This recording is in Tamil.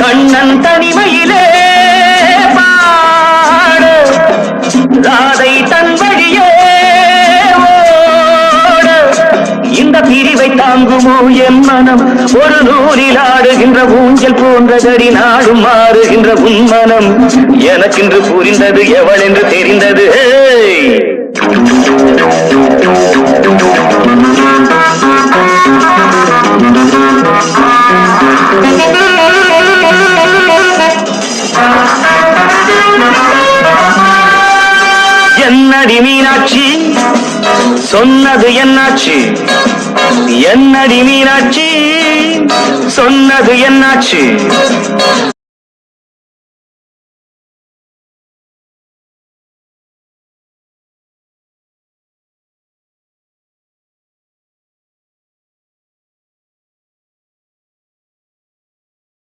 கண்ணன் தனிமையிலே பாட ராதை தன் வழியே ஓட இந்த பிரிவை தாங்குமோ என் மனம் ஒரு நூலில் ஆடுகின்ற ஊஞ்சல் போன்றதடி நாடும் மாறுகின்ற உன்மனம் எனக்கென்று புரிந்தது எவள் என்று தெரிந்தது என்னடி மீனாட்சி சொன்னது என்னாச்சு என்னடி மீனாட்சி சொன்னது என்னாச்சு